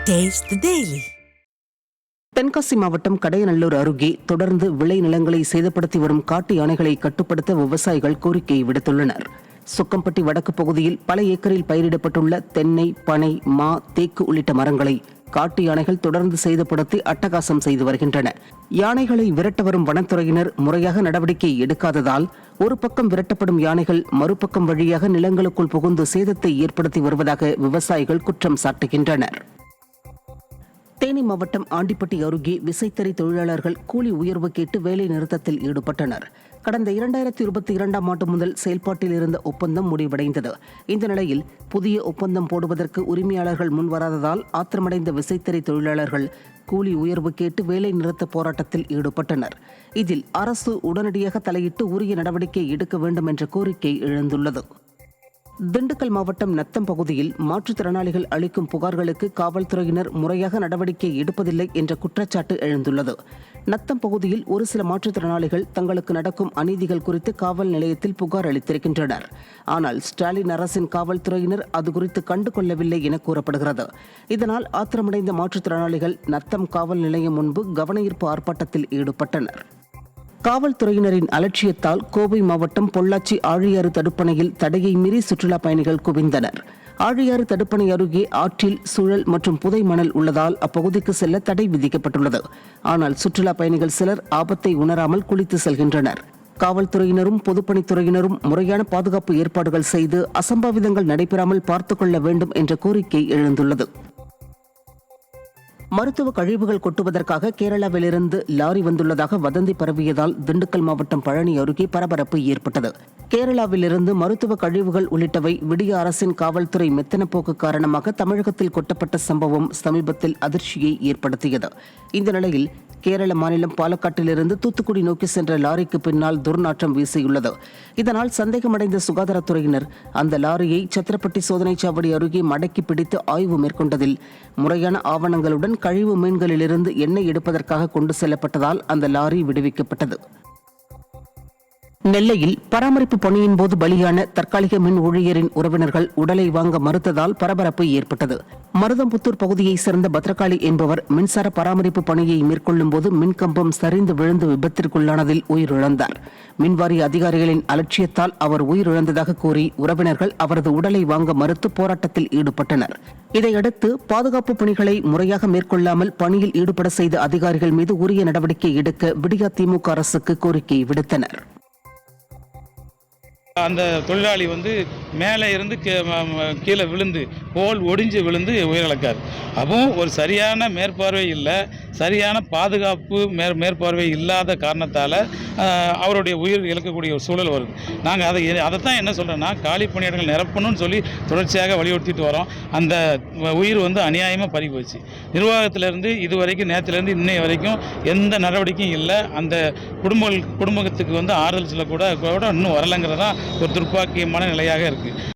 Taste the Daily. Tenkasi மாவட்டம் கடையநல்லூர் அருகே தொடர்ந்து விளை நிலங்களை சேதப்படுத்தி வரும் காட்டு யானைகளை கட்டுப்படுத்த விவசாயிகள் கோரிக்கை விடுத்துள்ளனர். சுக்கம்பட்டி வடக்கு பகுதியில் பல ஏக்கரில் பயிரிடப்பட்டுள்ள தென்னை, பனை, மா, தேக்கு உள்ளிட்ட மரங்களை காட்டு யானைகள் தொடர்ந்து சேதப்படுத்தி அட்டகாசம் செய்து வருகின்றன. யானைகளை விரட்ட வரும் வனத்துறையினர் முறையாக நடவடிக்கை எடுக்காததால் ஒரு பக்கம் விரட்டப்படும் யானைகள் மறுபக்கம் வழியாக நிலங்களுக்குள் புகுந்து சேதத்தை ஏற்படுத்தி வருவதாக விவசாயிகள் குற்றம் சாட்டுகின்றனர். தேனி மாவட்டம் ஆண்டிப்பட்டி அருகே விசைத்தறி தொழிலாளர்கள் கூலி உயர்வு கேட்டு வேலை நிறுத்தத்தில் ஈடுபட்டனர். கடந்த 2022ஆம் ஆண்டு முதல் செயல்பாட்டில் இருந்த ஒப்பந்தம் முடிவடைந்தது. இந்த நிலையில் புதிய ஒப்பந்தம் போடுவதற்கு உரிமையாளர்கள் முன்வராததால் ஆத்திரமடைந்த விசைத்தறி தொழிலாளர்கள் கூலி உயர்வு கேட்டு வேலை நிறுத்த போராட்டத்தில் ஈடுபட்டனர். இதில் அரசு உடனடியாக தலையிட்டு உரிய நடவடிக்கை எடுக்க வேண்டும் என்ற கோரிக்கை எழுந்துள்ளது. திண்டுக்கல் மாவட்டம் நத்தம் பகுதியில் மாற்றுத்திறனாளிகள் அளிக்கும் புகார்களுக்கு காவல்துறையினர் முறையாக நடவடிக்கை எடுப்பதில்லை என்ற குற்றச்சாட்டு எழுந்துள்ளது. நத்தம் பகுதியில் ஒரு சில மாற்றுத்திறனாளிகள் தங்களுக்கு நடக்கும் அநீதிகள் குறித்து காவல் நிலையத்தில் புகார் அளித்திருக்கின்றனர். ஆனால் ஸ்டாலின் அரசின் காவல்துறையினர் அது குறித்து கண்டுகொள்ளவில்லை என கூறப்படுகிறது. இதனால் ஆத்திரமடைந்த மாற்றுத்திறனாளிகள் நத்தம் காவல் நிலையம் முன்பு கவனஈர்ப்பு ஆர்ப்பாட்டத்தில் ஈடுபட்டனர். காவல்துறையினரின் அலட்சியத்தால் கோவை மாவட்டம் பொள்ளாச்சி ஆழியாறு தடுப்பணையில் தடையை மீறி சுற்றுலா பயணிகள் குவிந்தனர். ஆழியாறு தடுப்பணை அருகே ஆற்றில் சுழல் மற்றும் புதை மணல் உள்ளதால் அப்பகுதிக்கு செல்ல தடை விதிக்கப்பட்டுள்ளது. ஆனால் சுற்றுலா பயணிகள் சிலர் ஆபத்தை உணராமல் குளித்து செல்கின்றனர். காவல்துறையினரும் பொதுப்பணித்துறையினரும் முறையான பாதுகாப்பு ஏற்பாடுகள் செய்து அசம்பாவிதங்கள் நடைபெறாமல் பார்த்துக் கொள்ள வேண்டும் என்ற கோரிக்கை எழுந்துள்ளது. மருத்துவ கழிவுகள் கொட்டுவதற்காக கேரளாவிலிருந்து லாரி வந்துள்ளதாக வதந்தி பரவியதால் திண்டுக்கல் மாவட்டம் பழனி அருகே பரபரப்பு ஏற்பட்டது. கேரளாவிலிருந்து மருத்துவ கழிவுகள் உள்ளிட்டவை விடிய அரசின் காவல்துறை மெத்தனப்போக்கு காரணமாக தமிழகத்தில் கொட்டப்பட்ட சம்பவம் சமீபத்தில் அதிர்ச்சியை ஏற்படுத்தியது. இந்த நிலையில் கேரள மாநிலம் பாலக்காட்டிலிருந்து தூத்துக்குடி நோக்கி சென்ற லாரிக்கு பின்னால் துர்நாற்றம் வீசியுள்ளது. இதனால் சந்தேகமடைந்த சுகாதாரத்துறையினர் அந்த லாரியை சத்திரப்பட்டி சோதனைச் சாவடி அருகே மடக்கி பிடித்து ஆய்வு மேற்கொண்டதில் முறையான ஆவணங்களுடன் கழிவு மீன்களிலிருந்து எண்ணெய் எடுப்பதற்காக கொண்டு செல்லப்பட்டதால் அந்த லாரி விடுவிக்கப்பட்டது. நெல்லையில் பராமரிப்பு பணியின் போது பலியான தற்காலிக மின் ஊழியரின் உறவினர்கள் உடலை வாங்க மறுத்ததால் பரபரப்பு ஏற்பட்டது. மருதம்புத்தூர் பகுதியைச் சேர்ந்த பத்ரகாளி என்பவர் மின்சார பராமரிப்பு பணியை மேற்கொள்ளும் போது மின்கம்பம் சரிந்து விழுந்து விபத்திற்குள்ளானதில் உயிரிழந்தார். மின்வாரிய அதிகாரிகளின் அலட்சியத்தால் அவர் உயிரிழந்ததாக கூறி உறவினர்கள் அவரது உடலை வாங்க மறுத்து போராட்டத்தில் ஈடுபட்டனர். இதையடுத்து பாதுகாப்பு பணிகளை முறையாக மேற்கொள்ளாமல் பணியில் ஈடுபட செய்த அதிகாரிகள் மீது உரிய நடவடிக்கை எடுக்க விடியா திமுக அரசுக்கு கோரிக்கை விடுத்தனர். அந்த தொழிலாளி மேலே இருந்து கீழே விழுந்து போல் ஒடிஞ்சு விழுந்து உயிரிழக்கார். அப்பவும் ஒரு சரியான மேற்பார்வை இல்லை, சரியான பாதுகாப்பு மேற்பார்வை இல்லாத காரணத்தால் அவருடைய உயிர் இழக்கக்கூடிய ஒரு சூழல் வருது. நாங்கள் அதைத்தான் என்ன சொல்கிறோன்னா, காலி பணியிடங்கள் நிரப்பணும்னு சொல்லி தொடர்ச்சியாக வலியுறுத்திட்டு வரோம். அந்த உயிர் அநியாயமாக பறி போச்சு. நிர்வாகத்திலேருந்து இதுவரைக்கும் நேரத்திலேருந்து இன்னைய வரைக்கும் எந்த நடவடிக்கையும் இல்லை. அந்த குடும்பத்துக்கு ஆறுதல் சொல்லக்கூட இன்னும் வரலைங்கிறதான் ஒரு துர்ப்பாக்கியமான நிலையாக இருக்குது.